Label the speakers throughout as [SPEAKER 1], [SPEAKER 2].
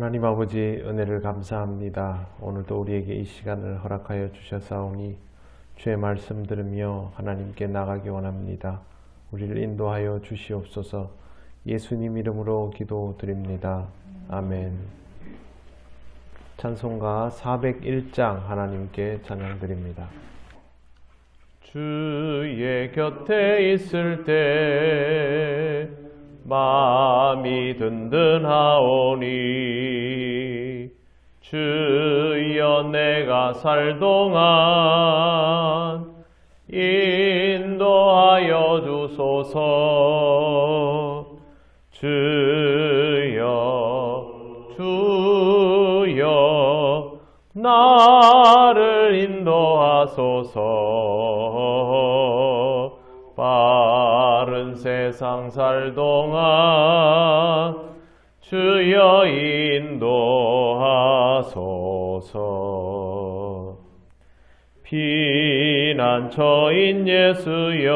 [SPEAKER 1] 하나님 아버지 은혜를 감사합니다. 오늘도 우리에게 이 시간을 허락하여 주셨사오니 주의 말씀 들으며 하나님께 나가기 원합니다. 우리를 인도하여 주시옵소서. 예수님 이름으로 기도드립니다. 아멘. 찬송가 401장 하나님께 찬양드립니다. 주의 곁에 있을 때 마음이 든든하오니 주여 내가 살 동안 인도하여 주소서. 주여 나를 인도하소서. 바른 세상 살 동안 주여 인도하소서. 피난처인 예수여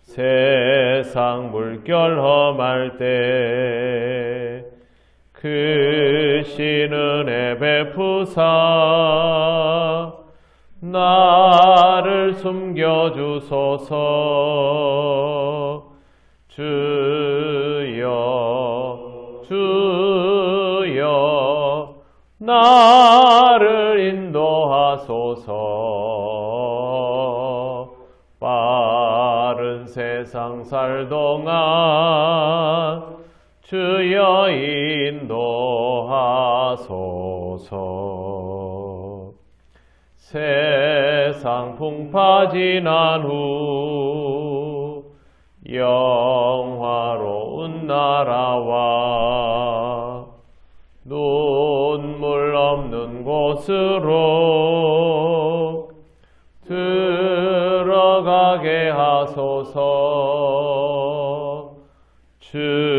[SPEAKER 1] 세상 물결 험할 때 크신 은혜 베푸사 나를 숨겨주소서. 주여 나를 인도하소서. 빠른 세상 살 동안 주여 인도하소서. 세상 풍파 지난 후 영화로운 나라와 눈물 없는 곳으로 들어가게 하소서. 주여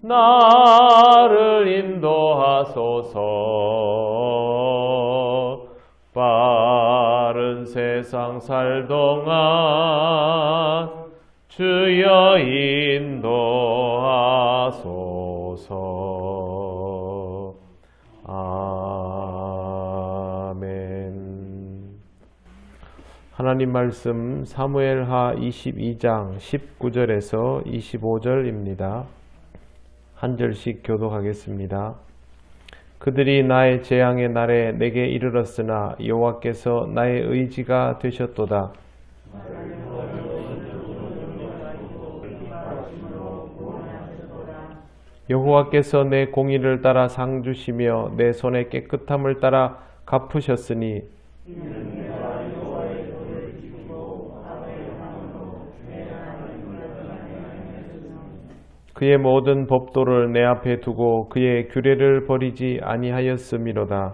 [SPEAKER 1] 나를 인도하소서. 빠른 세상 살 동안 주여 인도하소서. 아멘. 하나님 말씀 사무엘하 22장 19절에서 25절입니다. 한 절씩 교독하겠습니다. 그들이 나의 재앙의 날에 내게 이르렀으나 여호와께서 나의 의지가 되셨도다. 여호와께서 내 공의를 따라 상 주시며 내 손의 깨끗함을 따라 갚으셨으니 그의 모든 법도를 내 앞에 두고 그의 규례를 버리지 아니하였음이로다.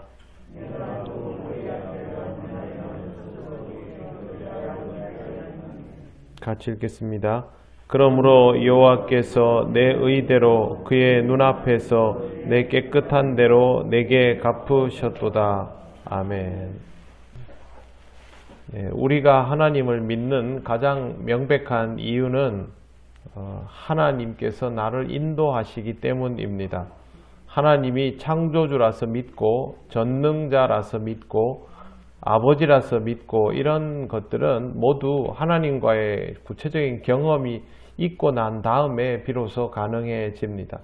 [SPEAKER 1] 같이 읽겠습니다. 그러므로 여호와께서 내 의대로 그의 눈앞에서 내 깨끗한 대로 내게 갚으셨도다. 아멘. 우리가 하나님을 믿는 가장 명백한 이유는 하나님께서 나를 인도하시기 때문입니다. 하나님이 창조주라서 믿고 전능자라서 믿고 아버지라서 믿고 이런 것들은 모두 하나님과의 구체적인 경험이 있고 난 다음에 비로소 가능해집니다.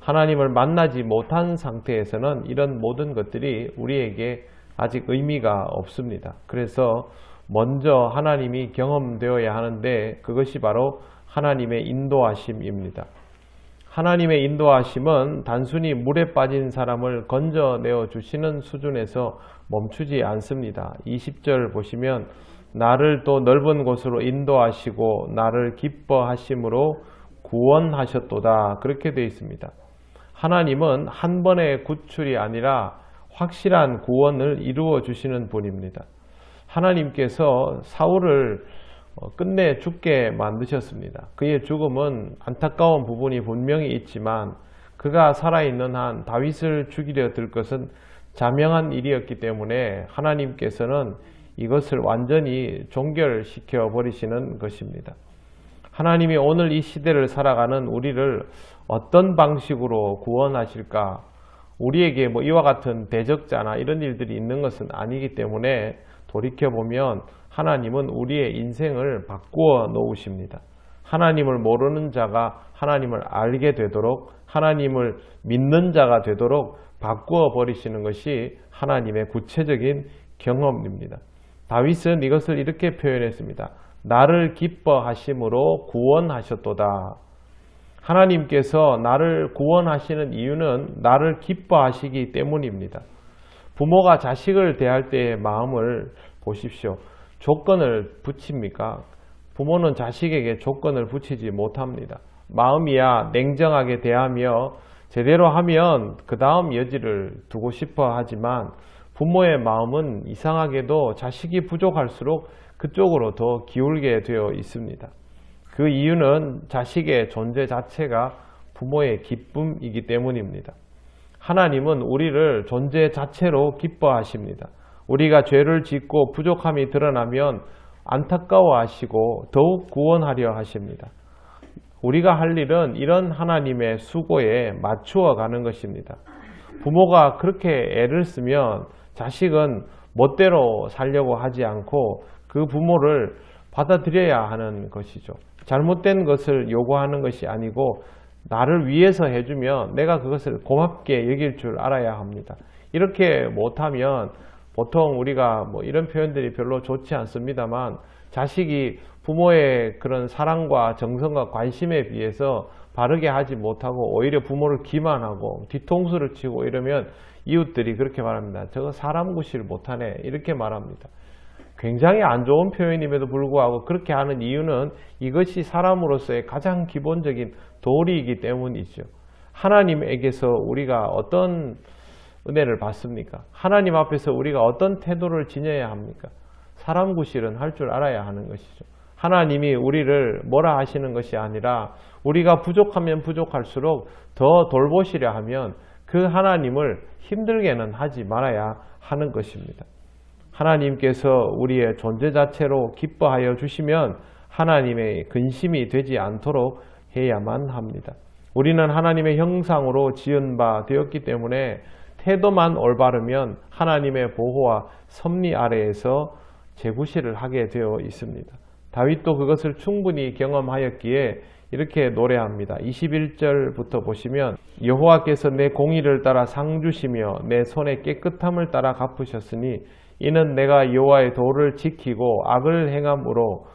[SPEAKER 1] 하나님을 만나지 못한 상태에서는 이런 모든 것들이 우리에게 아직 의미가 없습니다. 그래서 먼저 하나님이 경험되어야 하는데 그것이 바로 하나님의 인도하심입니다. 하나님의 인도하심은 단순히 물에 빠진 사람을 건져내어 주시는 수준에서 멈추지 않습니다. 20절 보시면 나를 또 넓은 곳으로 인도하시고 나를 기뻐하심으로 구원하셨도다. 그렇게 되어 있습니다. 하나님은 한 번의 구출이 아니라 확실한 구원을 이루어 주시는 분입니다. 하나님께서 사울을 끝내 죽게 만드셨습니다. 그의 죽음은 안타까운 부분이 분명히 있지만 그가 살아있는 한 다윗을 죽이려 들 것은 자명한 일이었기 때문에 하나님께서는 이것을 완전히 종결시켜 버리시는 것입니다. 하나님이 오늘 이 시대를 살아가는 우리를 어떤 방식으로 구원하실까? 우리에게 뭐 이와 같은 대적자나 이런 일들이 있는 것은 아니기 때문에 돌이켜보면 하나님은 우리의 인생을 바꾸어 놓으십니다. 하나님을 모르는 자가 하나님을 알게 되도록, 하나님을 믿는 자가 되도록 바꾸어 버리시는 것이 하나님의 구체적인 경험입니다. 다윗은 이것을 이렇게 표현했습니다. 나를 기뻐하심으로 구원하셨도다. 하나님께서 나를 구원하시는 이유는 나를 기뻐하시기 때문입니다. 부모가 자식을 대할 때의 마음을 보십시오. 조건을 붙입니까? 부모는 자식에게 조건을 붙이지 못합니다. 마음이야 냉정하게 대하며 제대로 하면 그 다음 여지를 두고 싶어 하지만 부모의 마음은 이상하게도 자식이 부족할수록 그쪽으로 더 기울게 되어 있습니다. 그 이유는 자식의 존재 자체가 부모의 기쁨이기 때문입니다. 하나님은 우리를 존재 자체로 기뻐하십니다. 우리가 죄를 짓고 부족함이 드러나면 안타까워하시고 더욱 구원하려 하십니다. 우리가 할 일은 이런 하나님의 수고에 맞추어 가는 것입니다. 부모가 그렇게 애를 쓰면 자식은 멋대로 살려고 하지 않고 그 부모를 받아들여야 하는 것이죠. 잘못된 것을 요구하는 것이 아니고 나를 위해서 해주면 내가 그것을 고맙게 여길 줄 알아야 합니다. 이렇게 못하면 보통 우리가 뭐 이런 표현들이 별로 좋지 않습니다만 자식이 부모의 그런 사랑과 정성과 관심에 비해서 바르게 하지 못하고 오히려 부모를 기만하고 뒤통수를 치고 이러면 이웃들이 그렇게 말합니다. 저거 사람 구실 못하네 이렇게 말합니다. 굉장히 안 좋은 표현임에도 불구하고 그렇게 하는 이유는 이것이 사람으로서의 가장 기본적인 도리이기 때문이죠. 하나님에게서 우리가 어떤 은혜를 받습니까? 하나님 앞에서 우리가 어떤 태도를 지녀야 합니까? 사람 구실은 할 줄 알아야 하는 것이죠. 하나님이 우리를 뭐라 하시는 것이 아니라 우리가 부족하면 부족할수록 더 돌보시려 하면 그 하나님을 힘들게는 하지 말아야 하는 것입니다. 하나님께서 우리의 존재 자체로 기뻐하여 주시면 하나님의 근심이 되지 않도록 해야만 합니다. 우리는 하나님의 형상으로 지은 바 되었기 때문에 태도만 올바르면 하나님의 보호와 섭리 아래에서 재구실을 하게 되어 있습니다. 다윗도 그것을 충분히 경험하였기에 이렇게 노래합니다. 21절부터 보시면 여호와께서 내 공의를 따라 상 주시며 내 손의 깨끗함을 따라 갚으셨으니 이는 내가 여호와의 도를 지키고 악을 행함으로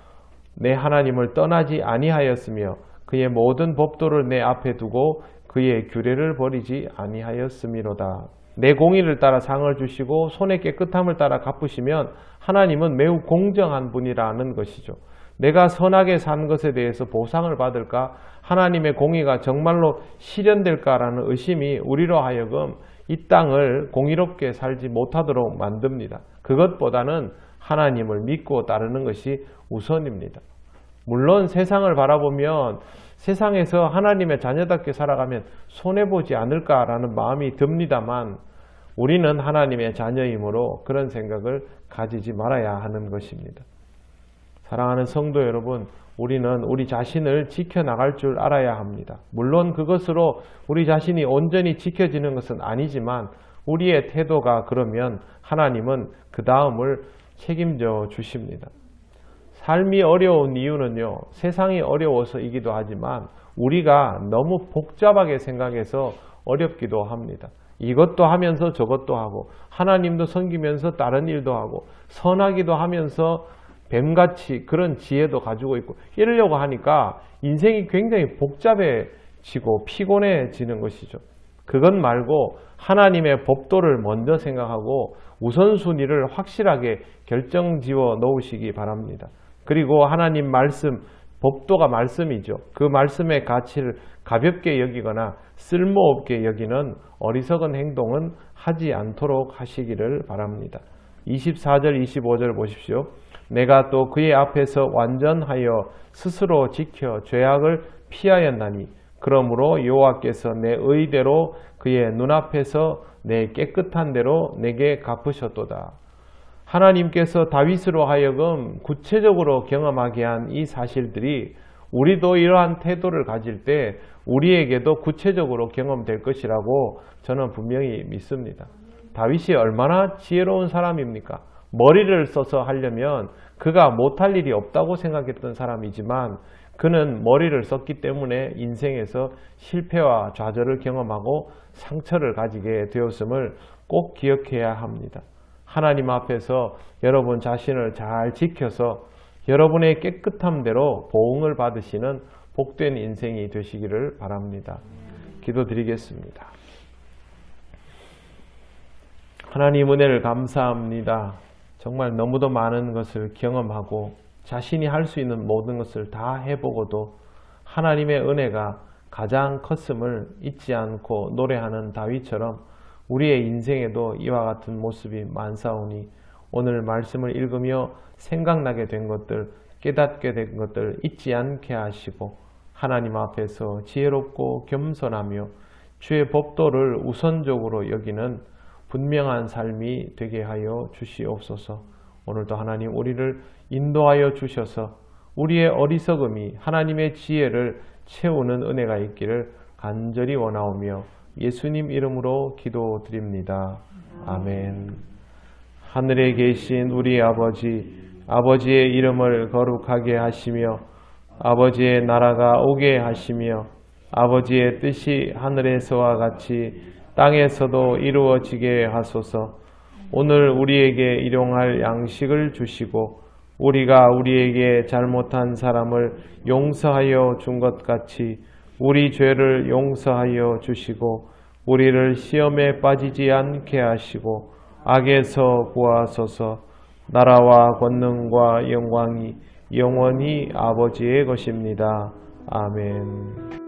[SPEAKER 1] 내 하나님을 떠나지 아니하였으며 그의 모든 법도를 내 앞에 두고 그의 규례를 버리지 아니하였음이로다. 내 공의를 따라 상을 주시고 손의 깨끗함을 따라 갚으시면 하나님은 매우 공정한 분이라는 것이죠. 내가 선하게 산 것에 대해서 보상을 받을까? 하나님의 공의가 정말로 실현될까라는 의심이 우리로 하여금 이 땅을 공의롭게 살지 못하도록 만듭니다. 그것보다는 하나님을 믿고 따르는 것이 우선입니다. 물론 세상을 바라보면 세상에서 하나님의 자녀답게 살아가면 손해보지 않을까라는 마음이 듭니다만 우리는 하나님의 자녀이므로 그런 생각을 가지지 말아야 하는 것입니다. 사랑하는 성도 여러분, 우리는 우리 자신을 지켜나갈 줄 알아야 합니다. 물론 그것으로 우리 자신이 온전히 지켜지는 것은 아니지만 우리의 태도가 그러면 하나님은 그 다음을 책임져 주십니다. 삶이 어려운 이유는요, 세상이 어려워서이기도 하지만 우리가 너무 복잡하게 생각해서 어렵기도 합니다. 이것도 하면서 저것도 하고 하나님도 섬기면서 다른 일도 하고 선하기도 하면서 뱀같이 그런 지혜도 가지고 있고 이러려고 하니까 인생이 굉장히 복잡해지고 피곤해지는 것이죠. 그것 말고 하나님의 법도를 먼저 생각하고 우선순위를 확실하게 결정지어 놓으시기 바랍니다. 그리고 하나님 말씀, 법도가 말씀이죠. 그 말씀의 가치를 가볍게 여기거나 쓸모없게 여기는 어리석은 행동은 하지 않도록 하시기를 바랍니다. 24절, 25절 보십시오. 내가 또 그의 앞에서 완전하여 스스로 지켜 죄악을 피하였나니 그러므로 여호와께서 내 의대로 그의 눈앞에서 내 깨끗한 대로 내게 갚으셨도다. 하나님께서 다윗으로 하여금 구체적으로 경험하게 한 이 사실들이 우리도 이러한 태도를 가질 때 우리에게도 구체적으로 경험될 것이라고 저는 분명히 믿습니다. 다윗이 얼마나 지혜로운 사람입니까? 머리를 써서 하려면 그가 못할 일이 없다고 생각했던 사람이지만 그는 머리를 썼기 때문에 인생에서 실패와 좌절을 경험하고 상처를 가지게 되었음을 꼭 기억해야 합니다. 하나님 앞에서 여러분 자신을 잘 지켜서 여러분의 깨끗함대로 보응을 받으시는 복된 인생이 되시기를 바랍니다. 기도드리겠습니다. 하나님 은혜를 감사합니다. 정말 너무도 많은 것을 경험하고 자신이 할 수 있는 모든 것을 다 해보고도 하나님의 은혜가 가장 컸음을 잊지 않고 노래하는 다윗처럼 우리의 인생에도 이와 같은 모습이 많사오니 오늘 말씀을 읽으며 생각나게 된 것들, 깨닫게 된 것들 잊지 않게 하시고 하나님 앞에서 지혜롭고 겸손하며 주의 법도를 우선적으로 여기는 분명한 삶이 되게 하여 주시옵소서. 오늘도 하나님 우리를 인도하여 주셔서 우리의 어리석음이 하나님의 지혜를 채우는 은혜가 있기를 간절히 원하오며 예수님 이름으로 기도드립니다. 아멘. 하늘에 계신 우리 아버지, 아버지의 이름을 거룩하게 하시며 아버지의 나라가 오게 하시며 아버지의 뜻이 하늘에서와 같이 땅에서도 이루어지게 하소서. 오늘 우리에게 일용할 양식을 주시고 우리가 우리에게 잘못한 사람을 용서하여 준 것 같이 우리 죄를 용서하여 주시고 우리를 시험에 빠지지 않게 하시고 악에서 구하소서. 나라와 권능과 영광이 영원히 아버지의 것입니다. 아멘.